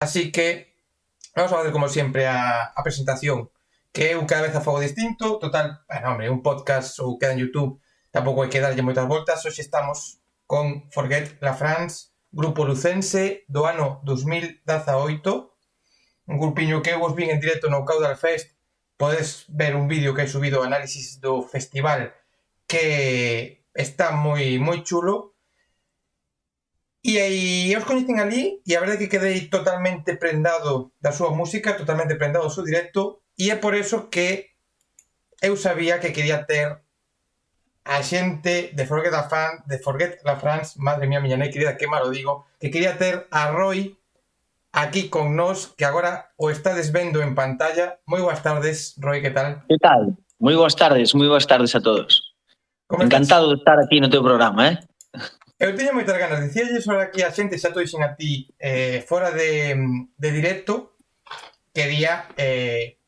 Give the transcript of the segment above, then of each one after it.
Así que vamos a fazer como sempre a presentación, que eu cada vez a fago distinto. Total, bueno, hombre, un podcast ou queda en YouTube tampouco hai que darlle moitas voltas. Hoxe estamos con Forget La France, grupo lucense do ano 2018, un grupiño que eu vos vin en directo no Caudal Fest. Podes ver un vídeo que hai subido análisis do festival que está moi chulo. E aí os coñecen ali e a verdade é que quedei totalmente prendado da súa música, totalmente prendado do seu directo, e é por eso que eu sabía que quería ter a xente de Forget La France, madre mía, miña nai querida, que malo digo, que quería ter a Roy aquí con nós, que agora o estades vendo en pantalla. Moi boas tardes, Roy, que tal? Que tal? Moi boas tardes a todos. Como estás? Encantado de estar aquí no teu programa, Eu teño moitas ganas de dicirlle sobre aquí a xente, xa te dixen a ti fora de directo, quería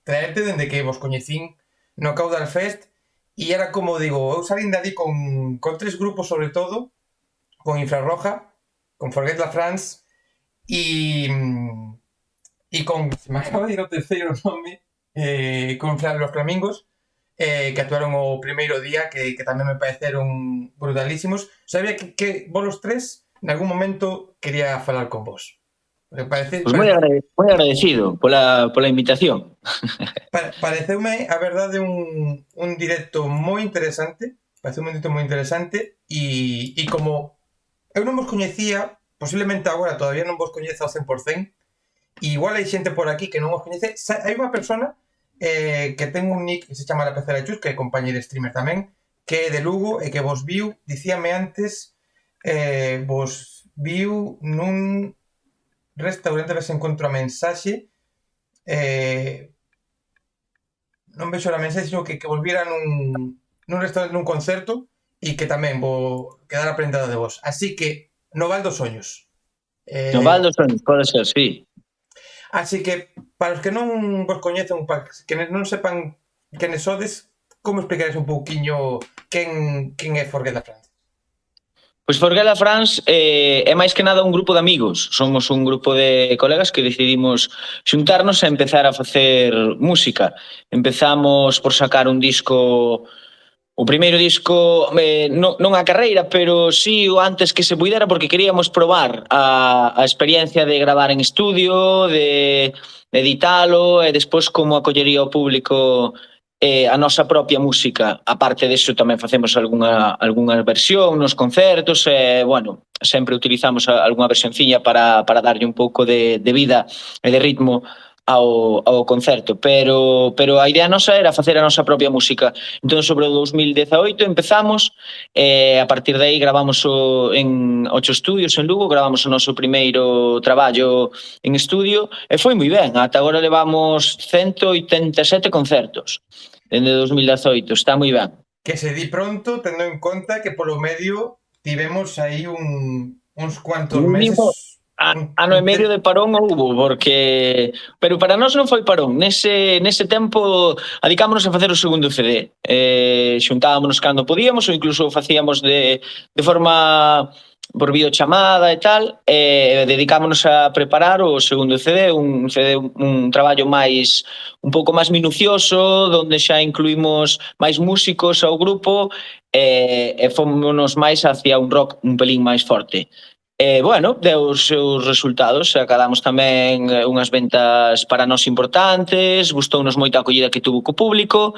traerte dende que vos coñecín no Caudal Fest, e era como digo, eu salín de ali con tres grupos sobre todo, con Infrarroja, con Forget La France e con, se me acaba de ir o terceiro nome, con Los Flamingos, que actuaron o primeiro día, que tamén me pareceron brutalísimos. Sabía que vos los tres en algún momento quería falar con vos. Pois moi agradecido pola invitación. Pareceume, a verdade, un directo moi interesante. Pareceume un directo moi interesante e como eu non vos coñecía, posiblemente agora todavía non vos coñeza ao 100%, e igual hai xente por aquí que non vos coñece. Hai unha persona que ten un nick que se chama La Pecera Chus, que é compañeiro streamer tamén, que é de Lugo e que vos viu, dicíame antes, vos viu nun restaurante, a ver se encontro a mensaxe, non vexo a mensaxe, sino que vos viera nun restaurante, nun concerto, e que tamén vos quedara prendado de vos. Así que, no Val dos Soños. No Val dos Soños, pode ser, sí. Así que, para os que non vos coñecen, para que non sepan quenes sodes, como explicaréis un pouquiño quen é Forget La France? Pois Forget La France é máis que nada un grupo de amigos. Somos un grupo de colegas que decidimos xuntarnos e empezar a facer música. Empezamos por sacar un disco, o primeiro disco, non a carreira, pero sí o antes que se puidera, porque queríamos probar a experiencia de gravar en estudio, de editalo e despois como acollería o público a nosa propia música. A parte deso tamén facemos algunha versión nos concertos e, bueno, sempre utilizamos algunha versionciña para darlle un pouco de vida e de ritmo ao concerto, pero a idea nosa era facer a nosa propia música. Entón, sobre o 2018 empezamos, a partir de aí gravamos en 8 estudios en Lugo, gravamos o noso primeiro traballo en estudio e foi moi ben. Ata agora levamos 187 concertos dende 2018, está moi ben. Que se di pronto, tendo en conta que polo medio tivemos aí uns cuantos meses... Ano e medio de parón houbo, porque... Pero para nós non foi parón. Nese tempo adicámonos a facer o segundo CD. Xuntámonos cando podíamos ou incluso facíamos de forma por videochamada e tal, dedicámonos a preparar o segundo CD, un traballo máis, un pouco máis minucioso, onde xa incluímos máis músicos ao grupo e fomos máis hacia un rock un pelín máis forte. Bueno, deu os seus resultados, acadamos tamén unhas ventas para nós importantes, gustounos moito a acollida que tuvo co público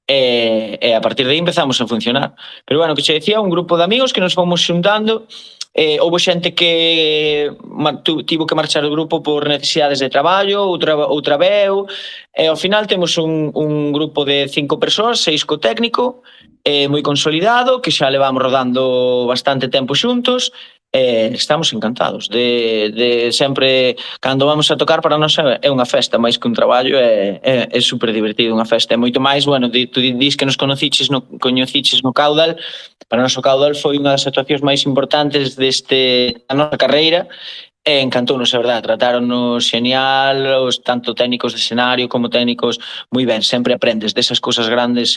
e a partir de aí empezamos a funcionar. Pero bueno, que che decía, un grupo de amigos que nos fomos xuntando, houve xente que tivo que marchar do grupo por necesidades de traballo, outra veu, e ao final temos un grupo de 5 persoas, 6 co técnico, moi consolidado, que xa levamos rodando bastante tempo xuntos. Estamos encantados de sempre, cando vamos a tocar, para nós é unha festa máis que un traballo, é super divertido, unha festa, é moito máis, bueno, tú dís que nos coñeciches no Caudal. Para nós o Caudal foi unha das actuacións máis importantes da nosa carreira, E encantounos, é verdade, tratáronnos xenial, os tanto técnicos de escenario como técnicos moi ben, sempre aprendes desas cousas grandes,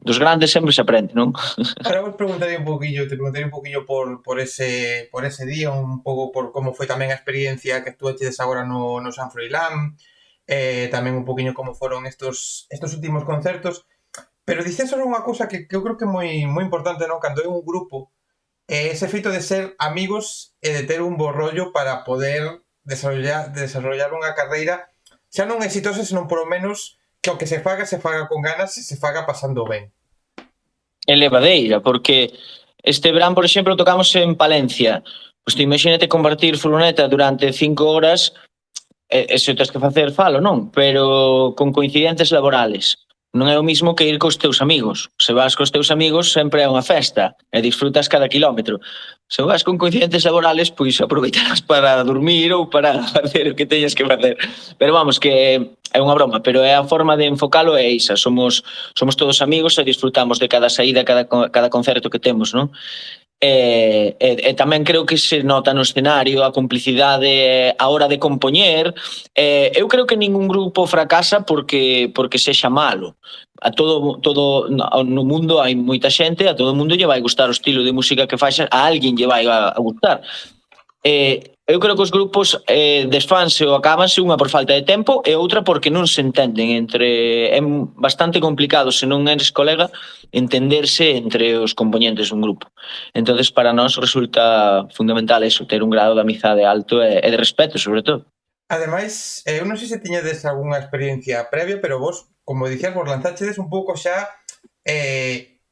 dos grandes sempre se aprende, non? Ahora vos preguntaré un poquillo, te preguntaré un poquillo por ese día, un pouco por como foi tamén a experiencia que tú eches agora no San Froilán, tamén un poquinho como foron estos últimos concertos, pero dices só unha cousa que eu creo que é moi importante, non? Cando é un grupo, ese feito de ser amigos e de ter un bo rollo para poder desarrollar unha carreira xa non exitosa, senón por lo menos que o que se faga con ganas e se faga pasando ben. É levadeira, porque este verán, por exemplo, tocamos en Palencia. Pois te imagínate compartir furgoneta durante 5 horas, e se o tens que facer, falo, non? Pero con coincidentes laborales. Non é o mismo que ir cos teus amigos. Se vas cos teus amigos sempre é unha festa e disfrutas cada kilómetro. Se vas con coincidentes laborales, pois aproveitarás para dormir ou para facer o que teñas que facer. Pero vamos, que é unha broma, pero é a forma de enfocalo é esa. Somos todos amigos e disfrutamos de cada saída, cada concerto que temos, non? E tamén creo que se nota no escenario a complicidade a hora de compoñer. Eu creo que ningún grupo fracasa porque sexa malo. A todo no mundo hai moita xente, a todo mundo lle vai gustar o estilo de música que faxa, a alguén lle vai a gustar. Eu creo que os grupos desfanse ou acabanse, unha por falta de tempo e outra porque non se entenden é bastante complicado, se non eres colega, entenderse entre os componentes dun grupo. Entonces para nós resulta fundamental eso, ter un grado de amizade alto e de respeto, sobre todo. Ademais, eu non sei se tiñedes algunha experiencia previa, pero vos, como dicías, vos lanzáchedes un pouco xa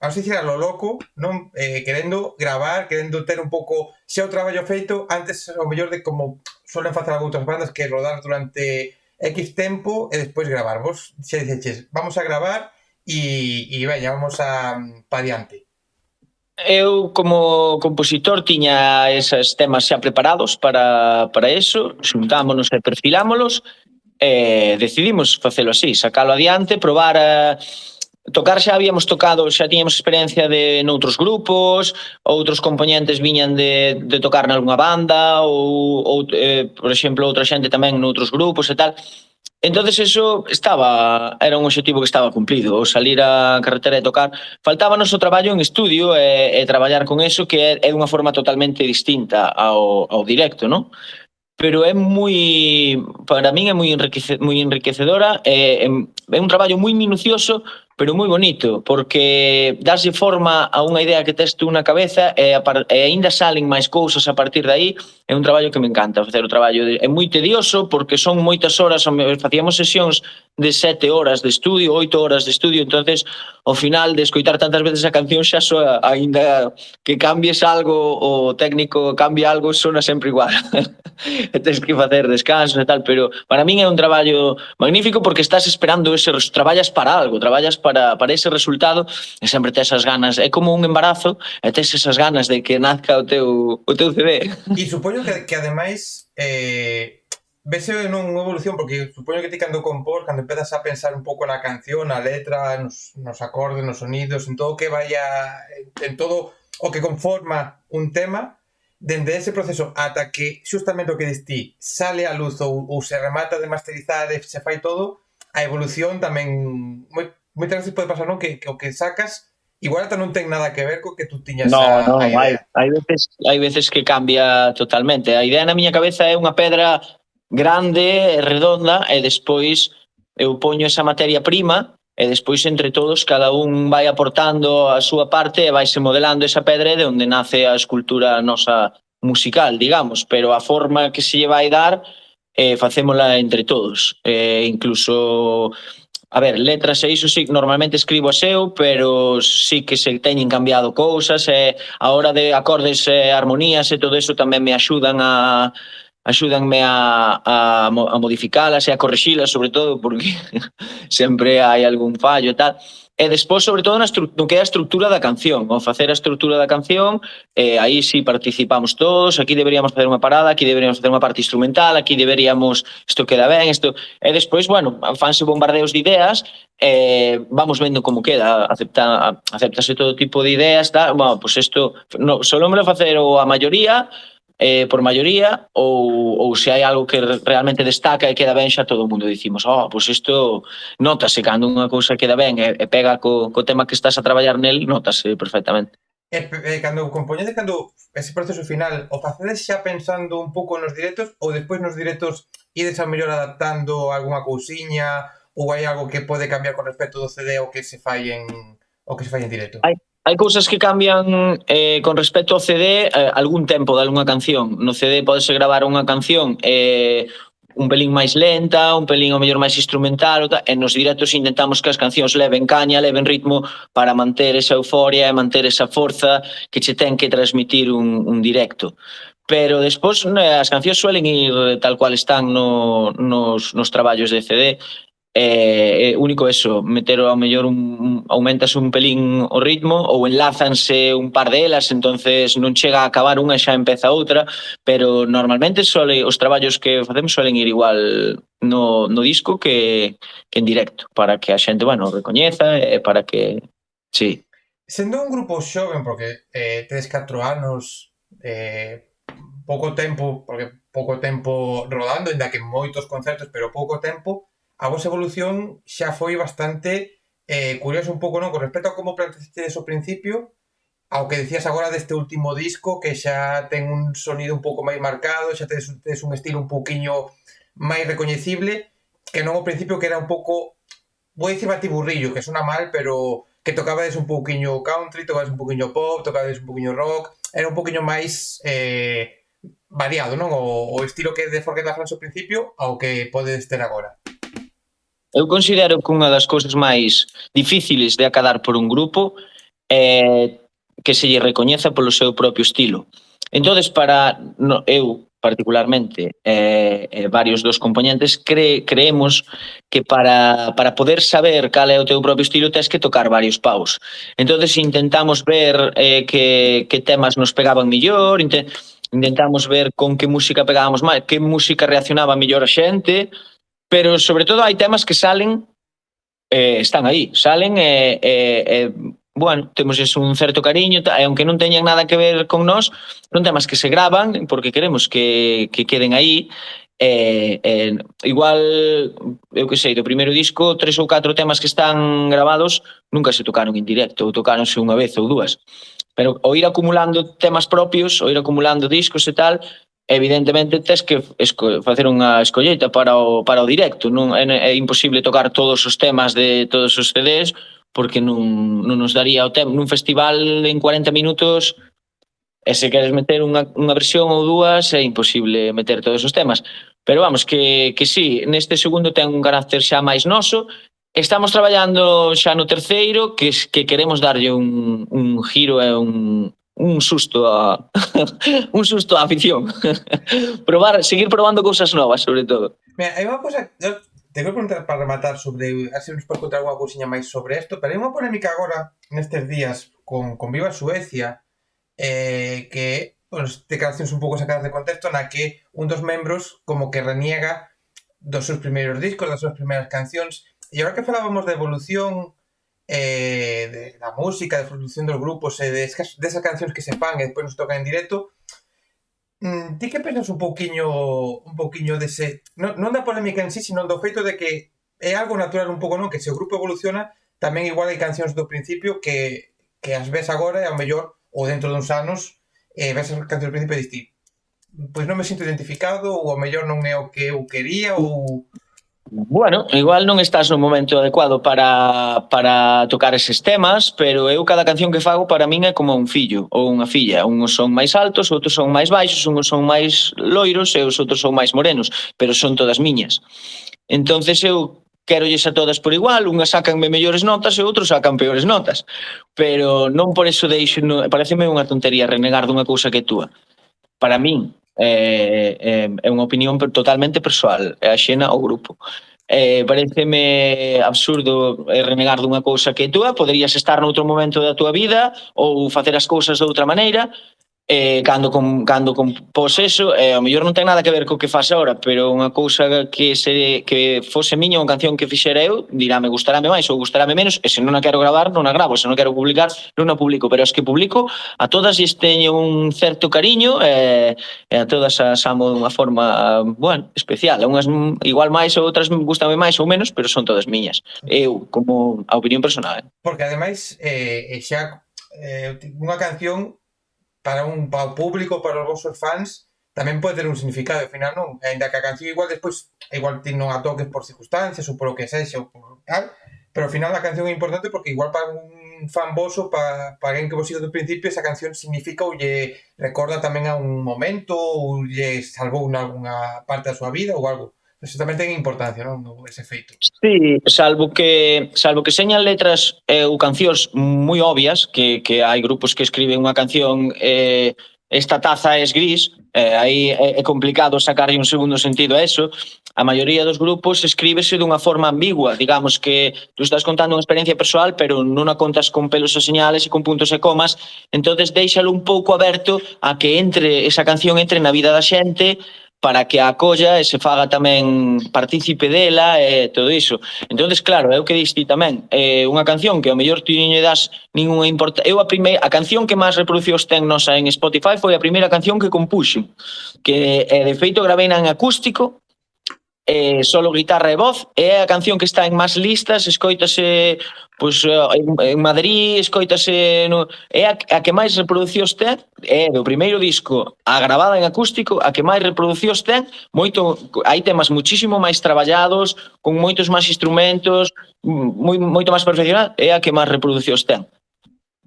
vamos a dicir a lo loco, non? Querendo gravar, querendo ter un pouco xa o traballo feito antes o mellor de como suelen facer outras bandas, que rodar durante X tempo e despois gravar. Vos xa dixeches, vamos a gravar e veña, vamos pa diante. Eu como compositor tiña esos temas xa preparados para eso, xuntámonos e perfilámolos e decidimos facelo así, sacalo adiante, probar tocar xa habíamos tocado, xa tiñamos experiencia de noutros grupos, outros componentes viñan de tocar nalgunha banda ou por exemplo, outra xente tamén noutros grupos e tal. Entonces eso era un obxectivo que estaba cumplido, o salir á carretera e tocar. Faltábanos o traballo en estudio e traballar con eso, que é dunha forma totalmente distinta ao directo, non? Pero para min é moi enriquecedora, é un traballo moi minucioso, pero moi bonito, porque daslle forma a unha idea que tes tú na cabeza e aínda salen máis cousas a partir de aí. É un traballo que me encanta facer o traballo. É moi tedioso porque son moitas horas, facíamos sesións de 7 horas de estudio, 8 horas de estudio, entonces ao final de escoitar tantas veces a canción xa soa, aínda que cambies algo, o técnico cambia algo, sona sempre igual. E tens que facer descansos e tal, pero para min é un traballo magnífico porque estás esperando traballas para algo, traballas para ese resultado e sempre tes esas ganas, é como un embarazo e tes esas ganas de que nazca o teu CD. E supoño que ademais vese non unha evolución, porque supoño que ti cando compor, cando empezas a pensar un pouco na canción, na letra, nos acordes, nos sonidos, en todo o que vaya, en todo o que conforma un tema, dende ese proceso ata que xustamente o que dis ti sale a luz ou se remata de masterizar e se fai todo, a evolución tamén moitas veces pode pasar, non? Que o que sacas igual ata non ten nada que ver co que tú tiñas a idea. Hai veces que cambia totalmente. A idea na miña cabeza é unha pedra grande, redonda, e despois eu poño esa materia prima e despois entre todos cada un vai aportando a súa parte e vaise modelando esa pedra de onde nace a escultura nosa musical, digamos, pero a forma que se lle vai dar facémola entre todos. Incluso, a ver, letras e iso sí, normalmente escribo a seu, pero sí que se teñen cambiado cousas e a hora de acordes e armonías e todo eso tamén me axúdanme a modificalas e a correxilas, sobre todo, porque sempre hai algún fallo e tal. E despois, sobre todo, no que é a estructura da canción, o facer a estructura da canción, aí sí participamos todos, aquí deberíamos facer unha parada, aquí deberíamos facer unha parte instrumental, aquí deberíamos, isto queda ben, isto... E despois, bueno, fanse bombardeos de ideas, vamos vendo como queda, aceptase todo tipo de ideas, tal, bueno, pois isto, solómelo facer a maioría, por maioría, ou se hai algo que realmente destaca e queda ben, xa todo o mundo dicimos, pois isto notase cando unha cousa queda ben e pega co tema que estás a traballar nel, notase perfectamente. Cando compoñedes, cando ese proceso final, o facedes xa pensando un pouco nos directos ou despois nos directos ides a mellor adaptando algunha cousiña ou hai algo que pode cambiar con respecto do CD o que se fai en directo? Hai cousas que cambian con respecto ao CD algún tempo de algunha canción. No CD podese gravar unha canción un pelín máis lenta, un pelín ao mellor máis instrumental, e nos directos intentamos que as cancións leven caña, leven ritmo para manter esa euforia e manter esa forza que che ten que transmitir un directo. Pero despois as cancións suelen ir tal cual están nos traballos de CD. Único eso, meter ao mellor aumentas un pelín o ritmo ou enlázanse un par delas, entonces non chega a acabar unha e xa empeza outra, pero normalmente os traballos que facemos suelen ir igual no disco que en directo, para que a xente, bueno, recoñeza e para que, sí. Sendo un grupo xoven, porque tedes 4 anos, pouco tempo rodando, ainda que moitos concertos, pero pouco tempo, a vosa evolución xa foi bastante curiosa un pouco, non? Con respecto a como planteastedes ao principio, ao que decías agora deste último disco, que xa ten un sonido un pouco máis marcado, xa tedes un estilo un pouquiño máis recoñecible, que non ao principio que era un pouco, vou dicir batiburrillo, que sona mal, pero que tocabades un pouquiño country, tocabades un pouquiño pop, tocabades un pouquiño rock, era un pouquiño máis variado, non? O estilo que de Forget the Fans ao principio ao que podedes ter agora. Eu considero que unha das cousas máis difíciles de acadar por un grupo é que se lle recoñeza polo seu propio estilo. Entonces, eu particularmente varios dos componentes creemos que para poder saber cal é o teu propio estilo tens que tocar varios paus. Entonces intentamos ver que temas nos pegaban millor, intentamos ver con que música pegábamos máis, que música reaccionaba millor a xente, pero sobre todo hai temas que salen están aí, salen bueno, temos un certo cariño e aunque non teñan nada que ver con nós, son temas que se gravan porque queremos que queden aí. Igual, eu que sei, do primeiro disco 3 ou 4 temas que están grabados nunca se tocaron en directo ou tocáronse unha vez ou dúas, pero ao ir acumulando temas propios, ao ir acumulando discos e tal, evidentemente tes que facer unha escolleita para o directo, non é imposible tocar todos os temas de todos os CDs porque non nos daría o tempo nun festival en 40 minutos e se queres meter unha versión ou dúas é imposible meter todos os temas, pero vamos, que sí, neste segundo ten un carácter xa máis noso. Estamos traballando xa no terceiro que queremos darlle un giro e un susto a un susto á afición. Seguir probando cousas novas, sobre todo. Mira, hai unha cosa, te vou preguntar para rematar sobre, a se nos podes contar alguna cousiña máis sobre isto, pero hai unha polémica agora nestes días con Viva Suecia, que, bueno, declaracións un pouco sacadas de contexto, na que un dos membros como que reniega dos seus primeiros discos, das súas primeiras cancións, e agora que falábamos da evolución da música, da evolución dos grupos e desas cancións que se fan e despois nos tocan en directo, ti que pensas un pouquiño dese, non da polémica en sí, sino do feito de que é algo natural un pouco, non? Que se o grupo evoluciona, tamén igual hai cancións do principio que as ves agora e ao mellor, ou dentro duns anos, ves as cancións do principio e diste, pois non me sinto identificado, ou ao mellor non é o que eu quería, ou... Bueno, igual non estás no momento adecuado para tocar eses temas, pero eu cada canción que fago para min é como un fillo ou unha filla. Uns son máis altos, outros son máis baixos, uns son máis loiros e os outros son máis morenos, pero son todas miñas. Entonces eu querolles a todas por igual, unhas sacanme mellores notas e outros sacan peores notas, pero non por eso pareceme unha tontería renegar dunha cousa que é túa. Para min é unha opinión totalmente persoal, é axena ao grupo. Pareceme absurdo renegar dunha cousa que é túa, poderías estar noutro momento da túa vida ou facer as cousas de outra maneira, cando compós eso, ao mellor non ten nada que ver co que faz agora, pero unha cousa que fose miña, unha canción que fixera eu, dirame gustarame máis ou gustarame menos, e se non a quero gravar, non a gravo, se non quero publicar, non a publico, pero as que publico, a todas lles teño un certo cariño e a todas as amo dunha forma, bueno, especial. Unhas igual máis ou outras gustame máis ou menos, pero son todas miñas. Eu, como a opinión personal. Porque ademais, xa unha canción para o público, para os vosos fans, tamén pode ter un significado, ao final non, ainda que a canción igual despois ti non a toques por circunstancias ou por o que sexa ou por tal, pero ao final a canción é importante porque igual para un fan voso, para alguén que vos siga do principio, esa canción significa ou lle recorda tamén a un momento ou lle salvou nalgúna parte da súa vida ou algo. Eso tamén ten importancia, non? Ese feito. Sí, salvo que señan letras ou cancións moi obvias, que hai grupos que escriben unha canción esta taza es gris, aí é complicado sacarlle un segundo sentido a eso. A maioría dos grupos escríbese dunha forma ambigua, digamos que tú estás contando unha experiencia persoal, pero non a contas con pelos e señales e con puntos e comas, entonces déixalo un pouco aberto a que esa canción entre na vida da xente, para que a acolla e se faga tamén partícipe dela e todo iso. Entonces, claro, é o que diste ti tamén. Unha canción que ao mellor ti non lle das ninguna importancia. A canción que máis reproducións ten nosa en Spotify foi a primeira canción que compuxen, que de feito gravei en acústico, solo guitarra e voz, é a canción que está en máis listas, escoítase pois en Madrid, escoítase é a que máis reproducións ten, é do primeiro disco a gravada en acústico, a que máis reproducións ten, hai temas muchísimo máis traballados, con moitos máis instrumentos, moito máis perfeccionado, é a que máis reproducións ten.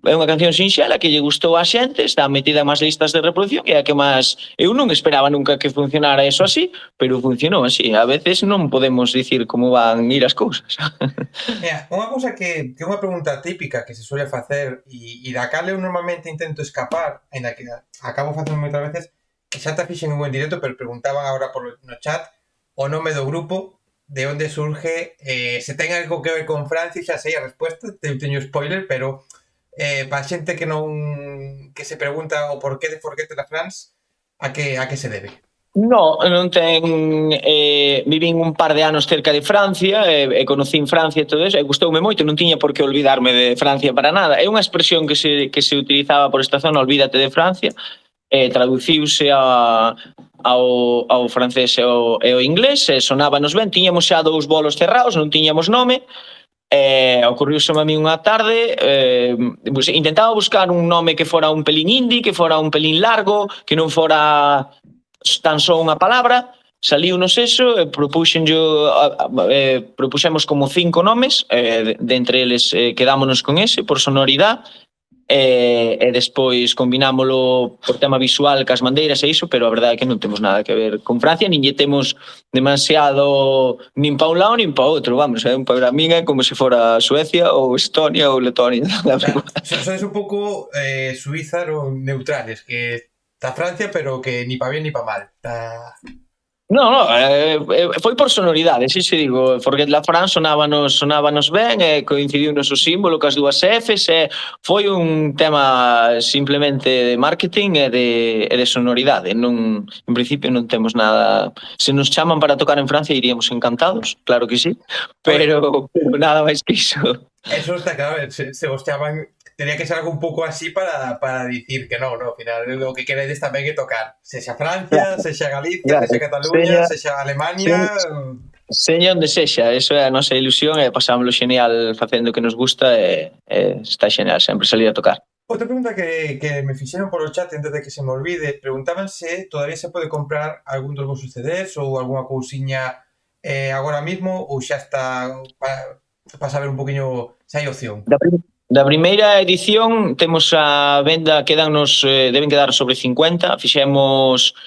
É unha canción sinxela que lle gustou á xente, está metida en máis listas de reproducción e a que máis... Eu non esperaba nunca que funcionara eso así, pero funcionou así. A veces non podemos dicir como van ir as cousas. Mira, unha cousa que é unha pregunta típica que se suele facer e da cal eu normalmente intento escapar, ainda que acabo facendo moitas veces, que xa te fixen un buen directo, pero preguntaban agora no chat o nome do grupo, de onde surge, se ten algo que ver con Francia, xa sei a resposta, teño spoiler, pero... para a xente que se pregunta o porqué de Forget la France, a que se debe? Non ten... vivín un par de anos cerca de Francia e conocín Francia e todo eso, e gustoume moito, non tiña por que olvidarme de Francia para nada. É unha expresión que se utilizaba por esta zona, olvídate de Francia, traduciuse ao francés e ao inglés, sonábanos ben, tiñamos xa 2 bolos cerrados, non tiñamos nome, ocurriuseme a mí unha tarde, intentaba buscar un nome que fora un pelín indie, que fora un pelín largo, que non fora tan só unha palabra, saliunos eso, propuxemos como 5 nomes, de entre eles quedámonos con ese, por sonoridade, e despois combinámolo por tema visual cas bandeiras e iso, pero a verdade é que non temos nada que ver con Francia, nin lle temos demasiado nin pa un lado nin pa outro, vamos, para min é como se fora Suecia ou Estonia ou Letonia. Sois un pouco suízaros neutrales, que está Francia, pero que ni pa bien ni pa mal. Non, foi por sonoridade, si se digo, Forget la France sonábanos ben, coincidiunos o símbolo cas 2 Fs, foi un tema simplemente de marketing e de sonoridade, en principio non temos nada, se nos chaman para tocar en Francia iríamos encantados, claro que sí, pero nada máis que iso. Eso está claro, se vos chaman... Tenía que ser algo un pouco así para dicir que non, ao final o que queredes tamén é tocar, sexa Francia, sexa Galicia, sexa Cataluña, sexa Alemania... Seña onde sexa, eso é a nosa ilusión e pasámoslo genial facendo o que nos gusta e está genial sempre salir a tocar. Outra pregunta que me fixeron polo chat antes de que se me olvide, preguntaban se todavía se pode comprar algún dos vosos CDs ou algunha cousiña agora mismo ou xa está para saber un poquinho se hai opción. Da primeira edición temos a venda, deben quedar sobre 50, fixemos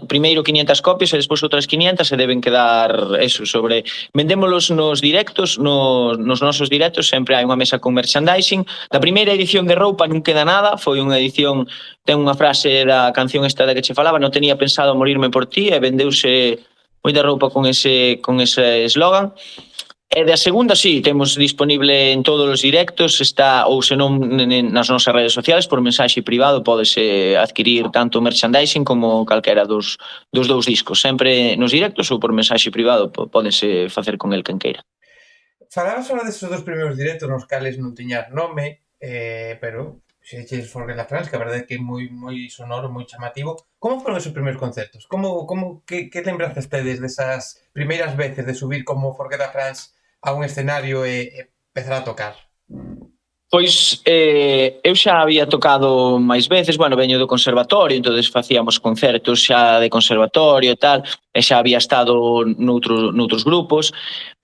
primeiro 500 copias e despois outras 500 e deben quedar eso, sobre... Vendémolos nos directos, nos nosos directos, sempre hai unha mesa con merchandising. Da primeira edición de roupa non queda nada, foi unha edición, ten unha frase da canción esta da que che falaba, non tenía pensado morirme por ti, e vendeuse moita roupa con ese eslogan. E da segunda, sí, temos disponible en todos os directos, está, ou senón nas nosas redes sociales, por mensaxe privado, podese adquirir tanto merchandising como calquera dos dous discos. Sempre nos directos ou por mensaxe privado pódese facer con el quen queira. Falabas ahora desos dos primeiros directos nos cales non tiñas nome, pero fixeches Forget the Friends, que a verdade é que é moi sonoro, moi chamativo. Como foron esos primeiros concertos? Que lembranzas tedes desas primeiras veces de subir como Forget the Friends a un escenario e empezar a tocar? Pois eu xa había tocado máis veces, bueno, veño do conservatorio, entonces facíamos concertos xa de conservatorio e tal, e xa había estado noutros grupos,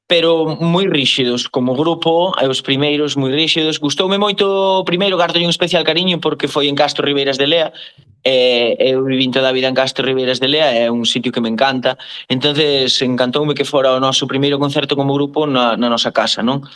pero moi ríxidos como grupo, os primeiros moi ríxidos. Gustoume moito o primeiro, gardolle un especial cariño porque foi en Castro Ribeiras de Lea, eu vivin toda a vida en Castro Ribeiras de Lea, é un sitio que me encanta, entonces encantoume que fora o noso primeiro concerto como grupo na nosa casa, non?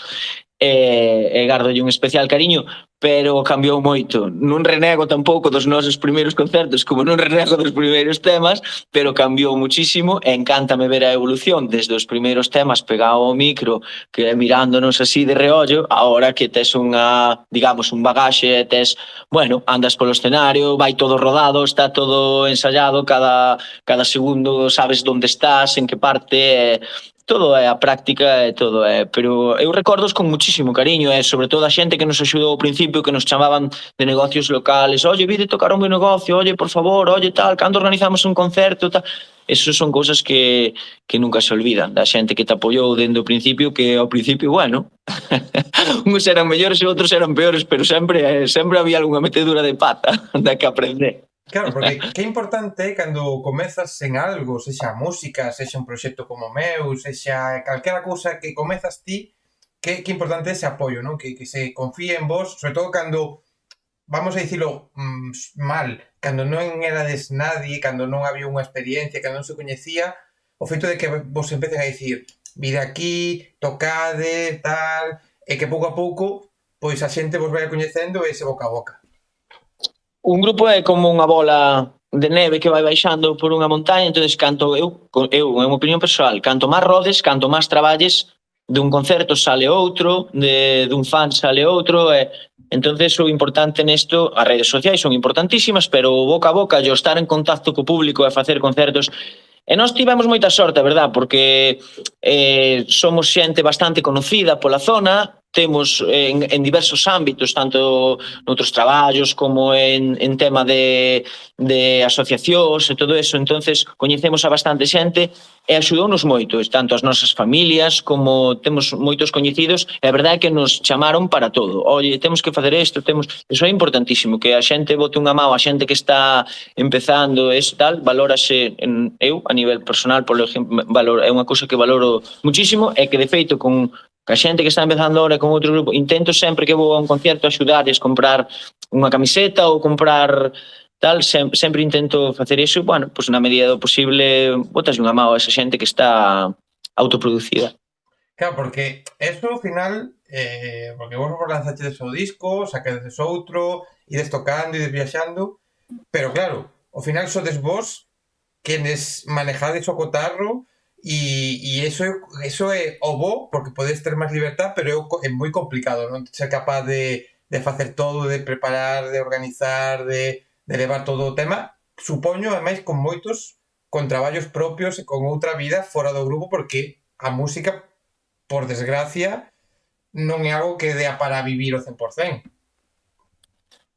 E gardolle un especial cariño, pero cambiou moito. Non renego tampouco dos nosos primeiros concertos, como non renego dos primeiros temas, pero cambiou muchísimo e encántame ver a evolución desde os primeiros temas pegado ao micro, que mirándonos así de reollo, ahora que tes unha, digamos, un bagaxe, tes, bueno, andas polo escenario, vai todo rodado, está todo ensayado, cada segundo sabes onde estás, en que parte, todo é a práctica e todo é, pero eu recordos con muchísimo cariño e sobre todo a xente que nos axudou ao principio, que nos chamaban de negocios locales, oye, vide tocar o meu negocio, oye, por favor, oye, tal, cando organizamos un concerto, tal. Eso son cousas que nunca se olvidan, da xente que te apoiou dende o principio, que ao principio, bueno, uns eran mellores e outros eran peores, pero sempre había algunha metedura de pata da que aprender. Claro, porque que importante é cando comezas en algo, sexa música, sexa un proxecto como o meu, sexa calquera cousa que comezas ti, que importante é ese apoio, non? Que se confíe en vos, sobre todo cando, vamos a dicilo mal, cando non erades nadie, cando non había unha experiencia, cando non se coñecía, o feito de que vos empecen a dicir, vide aquí, tocade, tal, e que pouco a pouco, pois a xente vos vai coñecendo ese boca a boca. Un grupo é como unha bola de neve que vai baixando por unha montaña, entonces canto eu, en unha opinión persoal, canto máis rodes, canto máis traballes, dun concerto sale outro, dun fan sale outro, e entonces o importante nesto, as redes sociais son importantísimas, pero o boca a boca, o estar en contacto co público e facer concertos. E nós tivemos moita sorte, verdad, porque somos xente bastante conocida pola zona, temos en diversos ámbitos, tanto noutros traballos como en tema de asociacións e todo eso, entonces coñecemos a bastante xente e axudounos moito, tanto as nosas familias como temos moitos coñecidos e a verdade é que nos chamaron para todo. Oye, temos que facer isto, eso é importantísimo, que a xente bote unha mão, a xente que está empezando, eso tal, valórase eu a nivel personal, por exemplo, é unha cousa que valoro muchísimo e que de feito con a xente que está empezando ahora con outro grupo, intento sempre que vou a un concierto axudarles, comprar unha camiseta ou comprar tal, sempre intento facer iso, bueno, pois na medida do posible botas unha mão a esa xente que está autoproducida. Claro, porque eso ao final, porque vos lanzaches o disco, sacadedes outro, ides tocando, ides viaxando, pero claro, ao final sodes vos quenes manejades o cotarro e eso é o bo, porque podes ter máis libertad, pero é moi complicado, non? Ser capaz de facer todo, de preparar, de organizar, de levar todo o tema. Supoño, ademais, con moitos, con traballos propios e con outra vida fora do grupo, porque a música, por desgracia, non é algo que dea para vivir o 100%.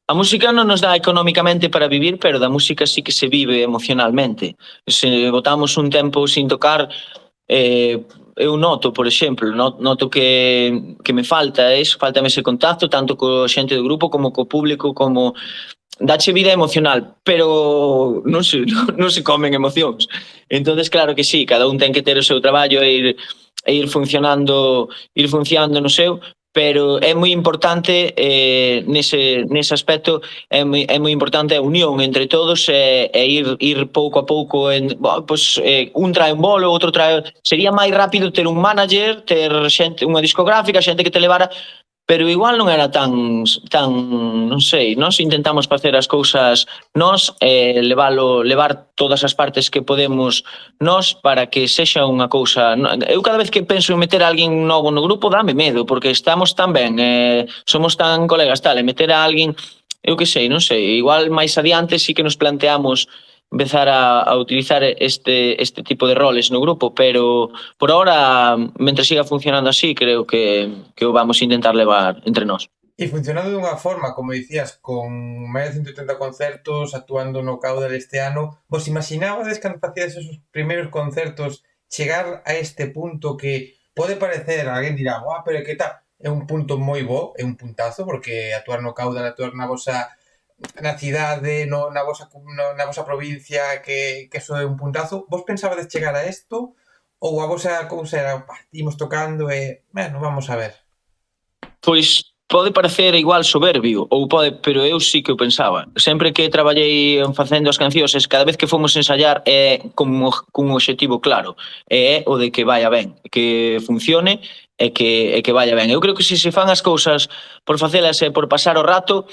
A música non nos dá económicamente para vivir, pero da música sí que se vive emocionalmente. Se botamos un tempo sin tocar, eu noto, por exemplo, noto que me falta eso, faltame ese contacto tanto co xente do grupo como co público, como dache vida emocional, pero non se comen emocións. Entonces, claro que sí, cada un ten que ter o seu traballo e ir funcionando no seu, pero é moi importante nese aspecto, é moi importante a unión entre todos e ir pouco a pouco pues, un trae un bolo, outro trae. Sería máis rápido ter un manager, ter xente, unha discográfica, xente que te levara, pero igual non era tan non sei, nós intentamos facer as cousas nós, levar todas as partes que podemos nós para que sexa unha cousa. Eu cada vez que penso en meter a alguén novo no grupo dame medo, porque estamos tan ben, somos tan colegas tal, e meter a alguén, eu que sei, non sei, igual máis adiante sí que nos planteamos empezar a utilizar este tipo de roles no grupo, pero por ahora, mentre siga funcionando así, creo que o vamos a intentar levar entre nós. E funcionando dunha forma, como dicías, con máis de 180 concertos, actuando no Caudal este ano, vos imaginabades cando facíades esos primeiros concertos chegar a este punto que pode parecer, alguén dirá, pero que tal, é un punto moi bo, é un puntazo, porque actuar no Caudal, actuar na vosa na cidade, na vosa provincia, que eso é un puntazo. Vos pensabades chegar a isto? Ou a vosa cousa era, imos tocando e, bueno, vamos a ver? Pois pode parecer igual soberbio, pero eu sí que o pensaba. Sempre que traballei facendo as cancións, cada vez que fomos ensayar como cun obxectivo claro, é o de que vaya ben, que funcione e que vaya ben. Eu creo que se fan as cousas por facelas e por pasar o rato,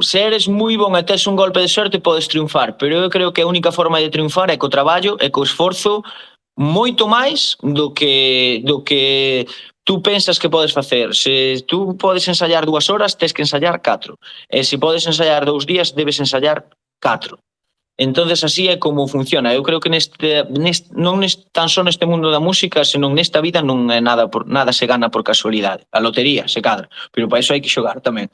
se eres moi bon e tes un golpe de sorte podes triunfar, pero eu creo que a única forma de triunfar é co traballo e co esforzo moito máis do que tú pensas que podes facer. Se tú podes ensayar 2 horas, tes que ensayar 4. E se podes ensayar 2 días, debes ensayar 4. Entonces así é como funciona. Eu creo que non tan só neste mundo da música, senón nesta vida non é nada se gana por casualidade. A lotería se cadra, pero para iso hai que xogar tamén.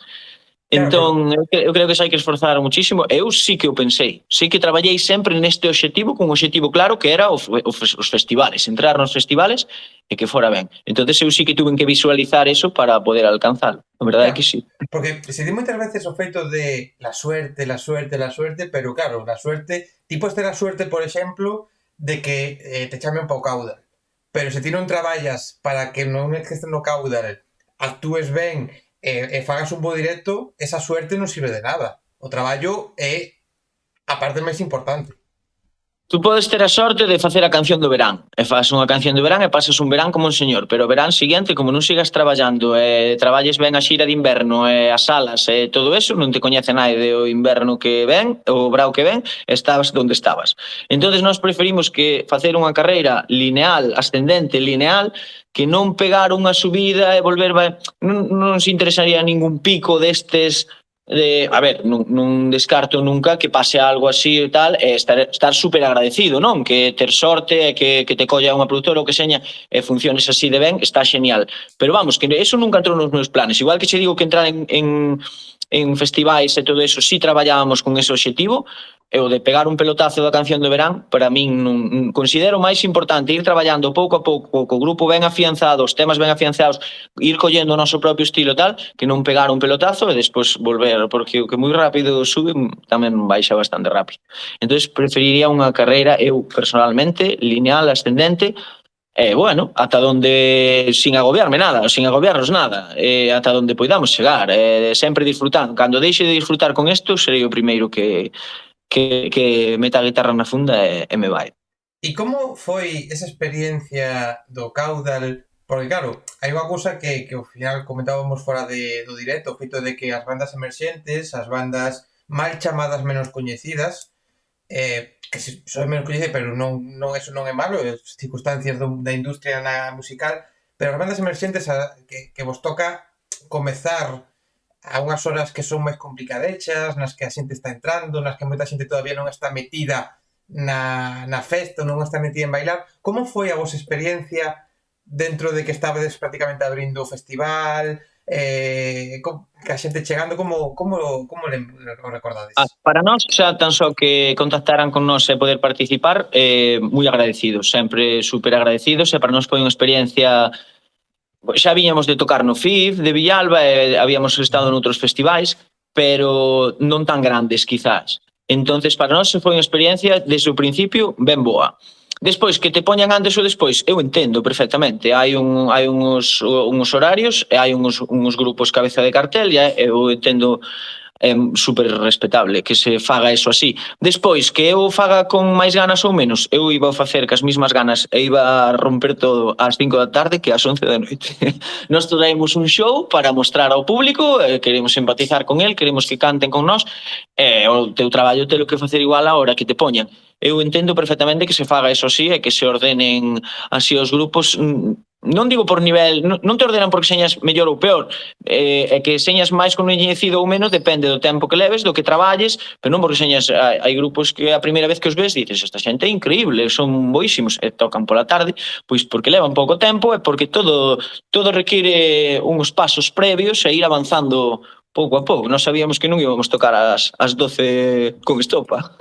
Entón, eu creo que se hai que esforzar muchísimo. Eu sí que o pensei. Sí que traballei sempre neste obxectivo, cun obxectivo claro que era os festivales, entrar nos festivales e que fora ben. Entón, eu sí que tuve que visualizar eso para poder alcanzarlo. A verdade é que sí. Porque se di moitas veces o feito de la suerte, pero claro, la suerte, ti podes ter a suerte, por exemplo, de que te chamen para o Caudal. Pero se ti non traballas para que non estés no Caudal, actúes ben e fagas un bo directo, esa suerte non sirve de nada. O traballo é a parte máis importante. Tú podes ter a sorte de facer a canción do verán e faz unha canción do verán e pasas un verán como un señor, pero o verán seguinte, como non sigas traballando e traballes ben a xira de inverno e as salas e todo eso, non te coñece naide o inverno que ven, o brao que ven, estabas onde estabas. Entonces nós preferimos que facer unha carreira lineal, ascendente, lineal, que non pegar unha subida e volver... Non nos interesaría ningún pico destes... a ver, non descarto nunca que pase algo así e tal, e estar super agradecido, non? Que ter sorte e que te colla unha productora ou que seña e funciones así de ben, está genial. Pero vamos, que eso nunca entrou nos meus planes. Igual que che digo que entrar en festivais e todo eso, si traballábamos con ese obxectivo, e o de pegar un pelotazo da canción do verán, para min non considero máis importante ir traballando pouco a pouco, co grupo ben afianzado, os temas ben afianzados, ir collendo o noso propio estilo tal, que non pegar un pelotazo e despois volver, porque o que moi rápido sube tamén baixa bastante rápido. Entón, preferiría unha carreira, eu personalmente, lineal, ascendente, bueno, ata donde sin agobiarme nada, sin agobiarnos nada, ata donde poidamos chegar, sempre disfrutando. Cando deixe de disfrutar con isto, serei o primeiro que meta a guitarra na funda e me vai. E como foi esa experiencia do Caudal? Porque claro, hai unha cousa que ao final comentábamos fora do directo, o feito de que as bandas emerxentes, as bandas mal chamadas menos coñecidas, que son menos coñecidas, pero eso non é malo, as circunstancias da industria musical, pero as bandas emerxentes que vos toca comezar a unhas horas que son máis complicadechas, nas que a xente está entrando, nas que moita xente todavía non está metida na festa, non está metida en bailar. Como foi a vosa experiencia dentro de que estabades prácticamente abrindo o festival, que a xente chegando, como o recordades? Para nós, xa tan só que contactaran con nós e poder participar, moi agradecidos, sempre super agradecidos, e para nós foi unha experiencia. Xa viñamos de tocar no FIF de Villalba e habíamos estado noutros festivais, pero non tan grandes, quizás. Entonces, para nós foi unha experiencia desde o principio ben boa. Despois, que te poñan antes ou despois, eu entendo perfectamente. Hai uns horarios e hai uns grupos cabeza de cartel, e eu entendo é super respetable que se faga eso así. Despois, que eu faga con máis ganas ou menos, eu iba a facer cas mismas ganas e iba a romper todo ás 5 da tarde que ás 11 da noite. Nos traemos un show para mostrar ao público, queremos empatizar con el, queremos que canten con nós, e o teu traballo telo que facer igual a hora que te poñan. Eu entendo perfectamente que se faga eso así e que se ordenen así os grupos, non digo por nivel, non te ordenan porque señas mellor ou peor, é que señas máis coñecido ou menos depende do tempo que leves, do que traballes, pero non porque señas, hai grupos que a primeira vez que os ves dices, esta xente é increíble, son boísimos, e tocan pola tarde, pois porque levan pouco tempo e porque todo require uns pasos previos e ir avanzando pouco a pouco. Nós sabíamos que non íbamos tocar ás 12 con estopa.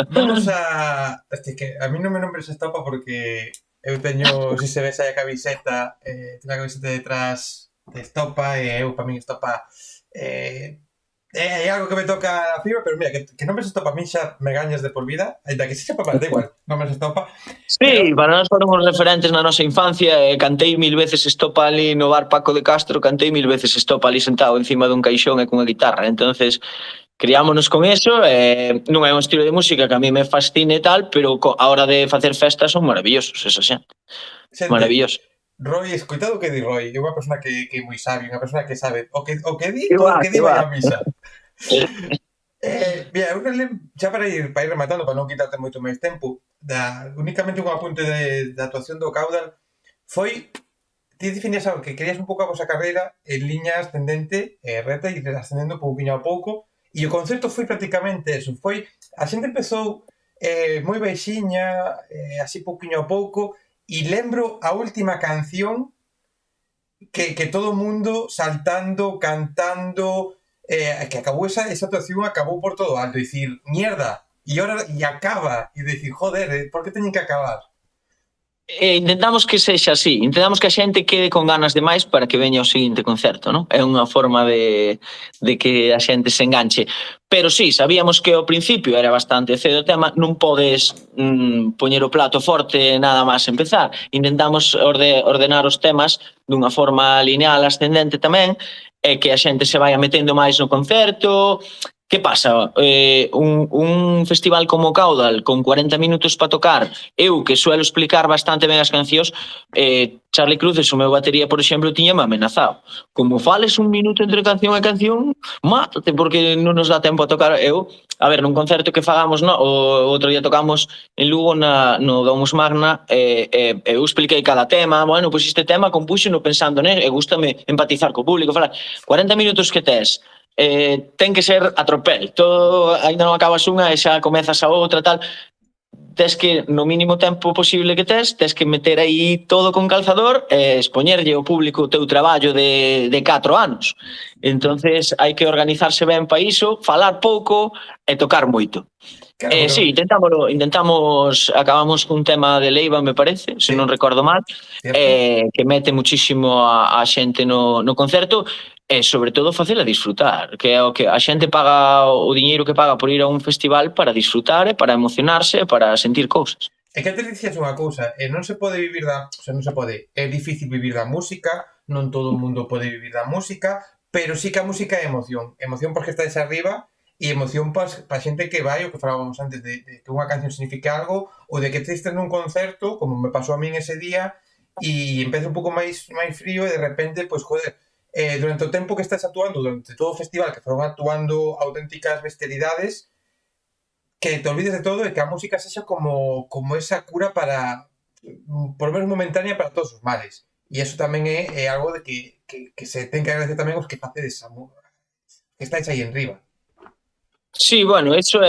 Vamos a... Es que a mí non me nombres estopa porque eu teño, se ves aí a camiseta, teño a camiseta detrás de estopa e eu, para min, estopa é algo que me toca a fibra, pero mira, que non me estopa a mí xa me gañas de por vida, ainda que sexa para da igual, non me estopa. Sí, para nós foron os referentes na nosa infancia, cantei 1000 veces estopa ali no bar Paco de Castro, cantei 1000 veces estopa ali sentado encima dun caixón e cunha guitarra, entonces criámonos con eso, non é un estilo de música que a mí me fascine e tal, pero a hora de facer festas son maravillosos, esa xente. Maravilloso. Roy, escoitado o que di Roy, é unha persona que é moi sabia, unha persona que sabe o que di, o que di vai a misa. Mira, eu xa para ir rematando, para non quitarte moito máis tempo, únicamente un apunte de actuación do Caudal, foi, ti definías algo que querías un pouco a vosa carreira en liña ascendente e reta e ascendendo pouquinho a pouco, e o concerto foi prácticamente eso, foi, a xente empezou moi baixiña, así pouquinho a pouco, e lembro a última canción que todo o mundo saltando, cantando, que acabou esa actuación, acabou por todo alto, dicir, mierda, e acaba, e dicir, joder, por que teñen que acabar? Intentamos que sexa así, intentamos que a xente quede con ganas de máis para que veña o seguinte concerto, non? É unha forma de que a xente se enganche. Pero sí, sabíamos que ao principio era bastante cedo o tema, non podes poñer o plato forte nada máis empezar. Intentamos ordenar os temas dunha forma lineal ascendente tamén, e que a xente se vaya metendo máis no concerto. Que pasa? Un festival como Caudal con 40 minutos para tocar, eu que suelo explicar bastante ben as cancións, Charlie Cruces, o meu batería, por exemplo, tiñame amenazado. Como fales un minuto entre canción e canción, mátate, porque non nos dá tempo a tocar. Eu, a ver, nun concerto que fagamos, no, o outro día tocamos en Lugo no Domus Magna, eu expliquei cada tema, bueno, pois este tema compúxeno pensando e gústame empatizar co público, falar 40 minutos que tes, ten que ser a tropel, todo, ainda non acabas unha e xa comezas a outra, tal. Tes que, no mínimo tempo posible que tes que meter aí todo con calzador e expoñerlle ao público o teu traballo de 4 anos. Entonces hai que organizarse ben para iso, falar pouco e tocar moito. Claro, sí, intentamos, acabamos cun tema de Leiva, me parece, se non recordo mal, que mete muchísimo a xente no concerto, e sobre todo facela disfrutar, que é o que a xente paga, o diñeiro que paga por ir a un festival para disfrutar e para emocionarse e para sentir cousas. É que antes dicías unha cousa, non se pode vivir non se pode, é difícil vivir da música, non todo o mundo pode vivir da música, pero sí que a música é emoción porque estás arriba, e emoción para a xente que vai, o que falábamos antes, de que unha canción signifique algo, ou de que estés nun concerto, como me pasou a min ese día, e empeza un pouco máis frío, e de repente, pois, joder, durante o tempo que estás actuando, durante todo o festival, que foron actuando auténticas bestialidades, que te olvides de todo e que a música sexa como esa cura para, por lo menos momentánea, para todos os males. E iso tamén é algo de que se ten que agradecer tamén os que facedes que estáis aí en riba. Sí, bueno, eso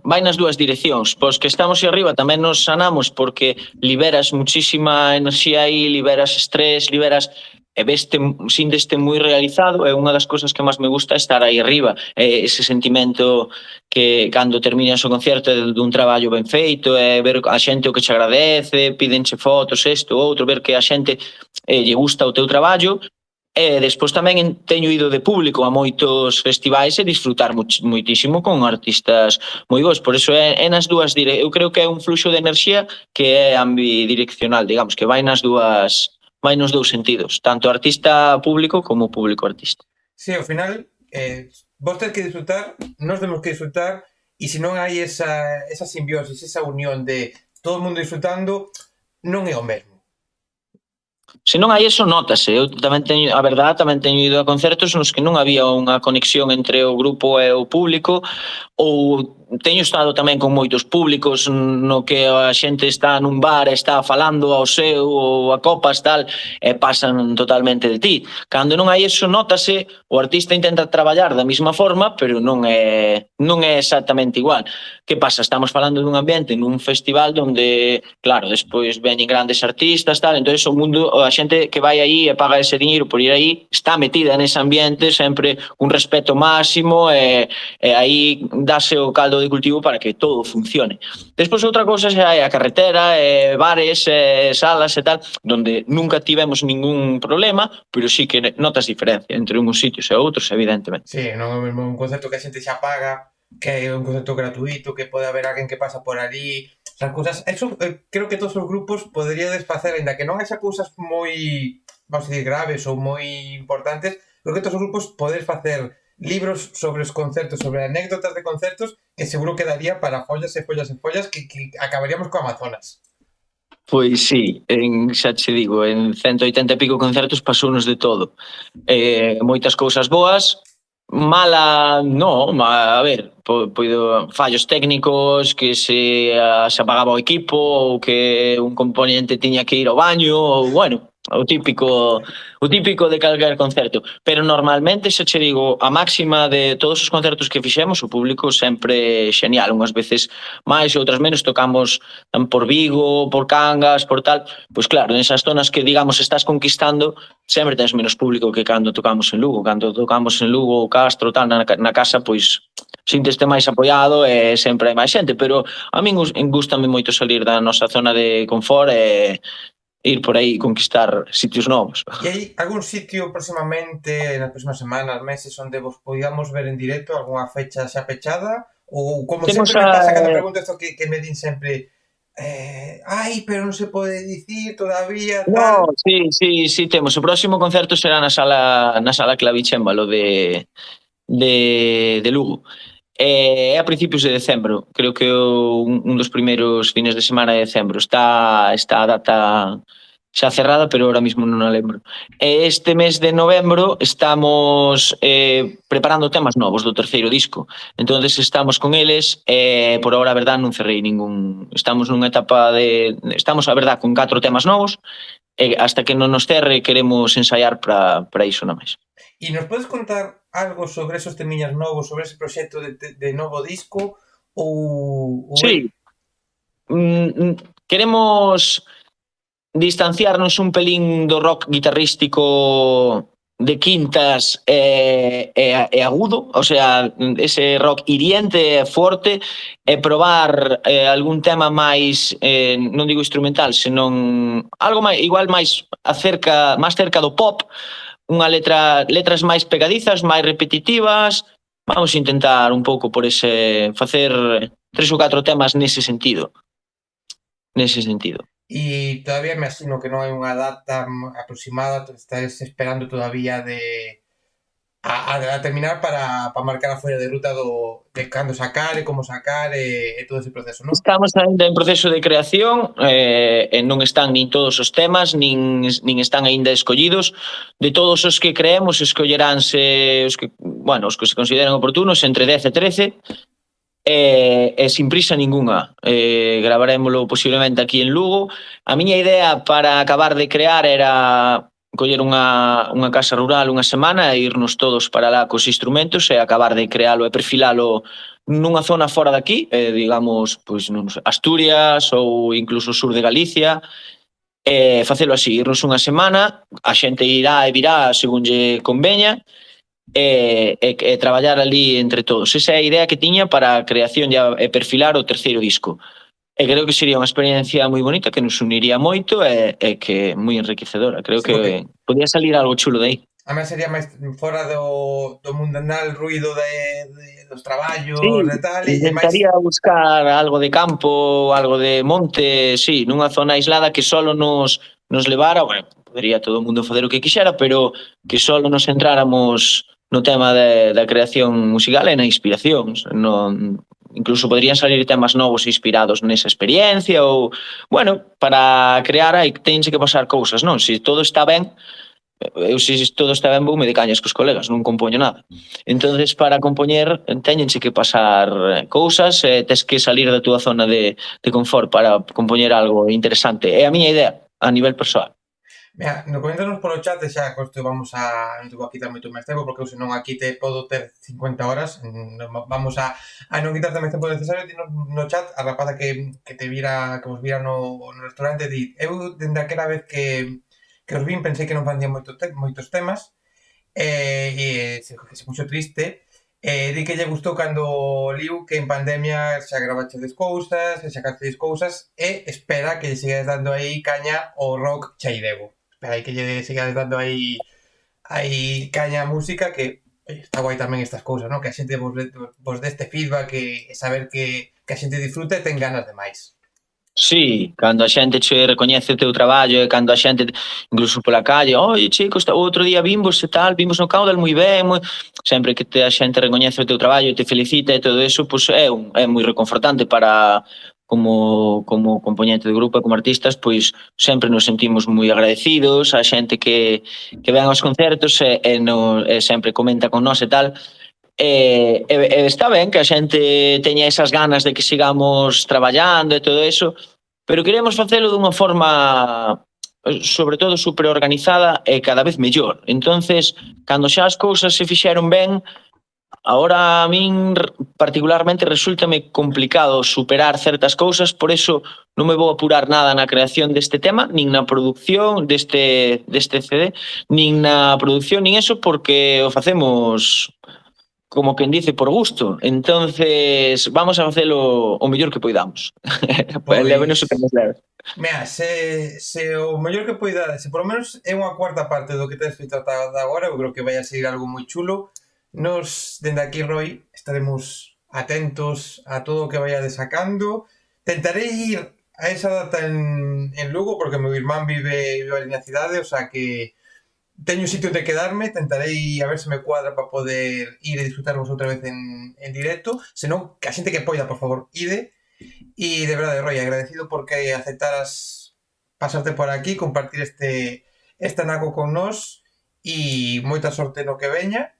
vai nas dúas direccións. Pois que estamos aí arriba tamén nos sanamos porque liberas muchísima enerxía aí, liberas estrés, liberas e sínteste moi realizado, e unha das cousas que máis me gusta é estar aí arriba, ese sentimento que cando terminas o concerto dun traballo ben feito, e ver a xente o que che agradece, pídenche fotos, isto, outro, ver que a xente lle gusta o teu traballo. E despois tamén teño ido de público a moitos festivais e disfrutar moitísimo con artistas moi bons, por eso é nas dúas eu creo que é un fluxo de enerxía que é ambidireccional, digamos, que vai nos dous sentidos, tanto artista público como público artista. Sí, ao final, vos tens que disfrutar, nós temos que disfrutar, e se non hai esa simbiosis, esa unión de todo o mundo disfrutando, non é o mesmo. Se non hai eso, notase. Eu tamén teño, a verdade, tamén teño ido a concertos nos que non había unha conexión entre o grupo e o público, ou teño estado tamén con moitos públicos no que a xente está nun bar e está falando ao seu ou a copas tal e pasan totalmente de ti. Cando non hai eso, notase, o artista intenta traballar da mesma forma, pero non é exactamente igual. Que pasa? Estamos falando dun ambiente nun festival onde, claro, despois veñen grandes artistas tal, entonces o mundo, a xente que vai aí e paga ese diñeiro por ir aí está metida nese ambiente sempre un respeto máximo e aí dase o caldo de cultivo para que todo funcione. Despois outra cousa xa é a carretera, bares, salas e tal, donde nunca tivemos ningún problema, pero sí que notas diferencia entre uns sitios e outros, evidentemente. Sí, non é o mesmo un concerto que a xente xa paga, que é un concerto gratuito, que pode haber alguén que pasa por ali, esas cousas, eso creo que todos os grupos poderíades facer, ainda que non haxa cousas moi, vamos a decir, graves ou moi importantes, creo que todos os grupos poder facer libros sobre os concertos, sobre anécdotas de concertos, que seguro que daría para follas e follas e follas que acabaríamos co Amazonas. Pois sí, xa che digo, en 180 e pico concertos pasounos de todo. Moitas cousas boas, mala, no, a ver, poido fallos técnicos, que se apagaba o equipo ou que un componente tiña que ir ao baño, ou bueno, o típico de calquer concerto, pero normalmente xa che digo, a máxima de todos os concertos que fixemos, o público sempre xenial, unhas veces máis e outras menos, tocamos por Vigo, por Cangas, por tal, pois claro, nesas zonas que digamos estás conquistando, sempre tens menos público que cando tocamos en Lugo, cando tocamos en Lugo, Castro, tal, na casa, pois sinteste máis apoiado e sempre hai máis xente, pero a min gustame moito salir da nosa zona de confort e ir por aí conquistar sitios novos. E hai algún sitio próximamente, nas próximas semanas, meses, onde vos podíamos ver en directo, algunha fecha xa pechada? Ou como Temos sempre me pasa cando pregunto isto que me din sempre pero non se pode dicir todavía, tal... No, sí, temos. O próximo concerto será na sala Clavicémbalo de Lugo. É a principios de decembro, creo que un dos primeiros fines de semana de decembro. Está a data xa cerrada, pero ahora mismo non a lembro. Este mes de novembro estamos preparando temas novos do terceiro disco. Entonces estamos con eles e por ahora, a verdad, non cerrei ningún... Estamos nunha etapa de... Estamos, a verdad, con 4 temas novos e hasta que non nos cerre queremos ensaiar para iso na máis. E nos podes contar algo sobre esos temiñas novos, sobre ese proxecto de novo disco? Ou sí. Queremos distanciarnos un pelín do rock guitarrístico de quintas e agudo, o sea, ese rock hiriente e forte, e probar algún tema máis, non digo instrumental, senón algo máis, igual máis cerca do pop, letras máis pegadizas, máis repetitivas. Vamos a intentar un pouco por facer 3 ou 4 temas nese sentido. E todavía me asino que non hai unha data aproximada, estás esperando todavía a terminar para marcar a folla de ruta de cando sacar e como sacar e todo ese proceso, non? Estamos ainda en proceso de creación, non están nin todos os temas, nin están ainda escollidos. De todos os que creemos, escolleránse os que se consideran oportunos entre 10 e 13, e sin prisa ninguna. Gravarémolo posiblemente aquí en Lugo. A miña idea para acabar de crear era coller unha casa rural unha semana e irnos todos para lá cos instrumentos e acabar de crealo e perfilalo nunha zona fora daqui, digamos, pois non sei, Asturias ou incluso o sur de Galicia, e facelo así, irnos unha semana, a xente irá e virá según lle conveña, e traballar ali entre todos. Esa é a idea que tiña para a creación e perfilar o terceiro disco. E creo que sería unha experiencia moi bonita, que nos uniría moito e que moi enriquecedora. Creo que podía salir algo chulo de aí. A mí sería máis fora do mundanal ruido dos traballos e tal. Intentaría buscar algo de campo, algo de monte, sí, nunha zona aislada que solo nos levara, bueno, podería todo o mundo fazer o que quixera, pero que solo nos centráramos no tema da creación musical e na inspiración. Non, incluso poderían salir temas novos inspirados nesa experiencia ou, bueno, para crear tense que pasar cousas, non? Se todo está ben, eu se todo está ben voume de cañas cos colegas, non compoño nada. Entonces para compoñer teñense que pasar cousas, tes que salir da túa zona de confort para compoñer algo interesante. É a miña idea a nivel persoal. Mira, no coméntanos polo chat e xa costo vamos a non te vou a quitar moito máis tempo porque eu senón aquí te podo ter 50 horas, vamos a non quitarte máis tempo necesario. Ti no chat a rapaza que te vira, que vos vira no restaurante, di, eu dende aquela vez que os vin pensei que non facían moitos temas, e se puxo triste, di que lle gustou cando liu que en pandemia xa gravachedes cousas, xa sacastedes cousas, e espera que lle sigades dando aí caña ao rock chaidego. Espera aí que lle sigades dando aí caña a música, que está guai tamén estas cousas, non? Que a xente vos deste feedback e saber que a xente disfruta e ten ganas de máis. Sí, cando a xente che recoñece o teu traballo e cando a xente, incluso pola calle, oi, chicos, o outro día vimos e tal, vimos no Caudal moi ben, sempre que a xente recoñece o teu traballo e te felicita e todo eso, pois é moi reconfortante para como componente do grupo e como artistas, pois sempre nos sentimos moi agradecidos, a xente que ven aos concertos e sempre comenta con nós e tal. E está ben que a xente teña esas ganas de que sigamos traballando e todo eso, pero queremos facelo dunha forma sobre todo super organizada e cada vez mellor. Entonces, cando xa as cousas se fixeron ben, agora a min particularmente resultame complicado superar certas cousas, por eso non me vou apurar nada na creación deste tema, nin na produción deste CD, nin na produción, nin eso, porque o facemos como quen dice, por gusto. Entonces, vamos a facelo o mellor que poidamos. Pois lévenos o que nos leve. Mira, se o mellor que poida, se por lo menos é unha cuarta parte do que tes feito ata agora, eu creo que vai a ser algo moi chulo. Nos, dende aquí, Roy, estaremos atentos a todo o que vayades sacando. Tentarei ir a esa data en Lugo, porque meu irmán vive ali na cidade, o sea que teño un sitio onde quedarme, tentarei a ver se me cuadra para poder ir e disfrutarvos outra vez en directo. Senón, que a xente que poida, por favor, ide. E de verdade, Roy, agradecido porque aceptaras pasarte por aquí, compartir este anaco con nós, e moita sorte no que veña.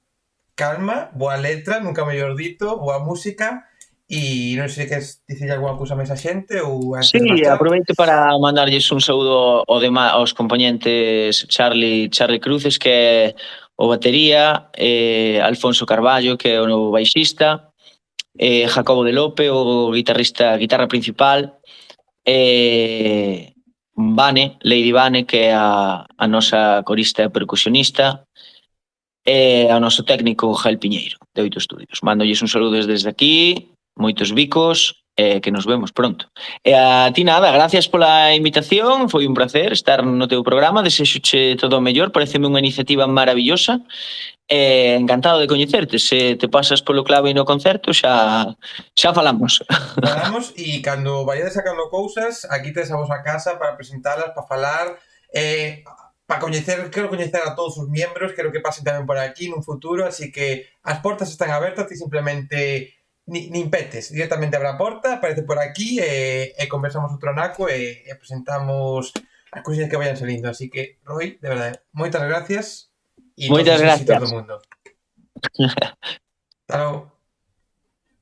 Calma, boa letra, nunca mellor dito, boa música. E non sei se queres dicir algunha cousa máis a xente ou antes de Sí, marchar. aproveito para mandarlles un saúdo aos componentes Charlie Cruces, que é o batería, Alfonso Carballo, que é o novo baixista, Jacobo de Lope, o guitarra principal, Lady Vane, que é a nosa corista e percusionista, e ao noso técnico Jael Piñeiro, de 8 Estudios. Mandolles un saludo desde aquí, moitos bicos, que nos vemos pronto. E a ti nada, gracias pola invitación, foi un placer estar no teu programa, desexoche todo o mellor, pareceme unha iniciativa maravillosa, encantado de coñecerte. Se te pasas polo clave no concerto, xa falamos. Falamos, e cando vayades sacando cousas, aquí tes a vosa casa para presentalas, para falar, para coñecer, quero coñecer a todos os miembros, quero que pasen tamén por aquí nun futuro, así que as portas están abertas, ti simplemente nin petes, directamente abre a porta, aparece por aquí e conversamos outro anaco e presentamos as cousas que vayan salindo. Así que, Roy, de verdade, moitas gracias e moitas todos os éxitos gracias do mundo. Hasta logo.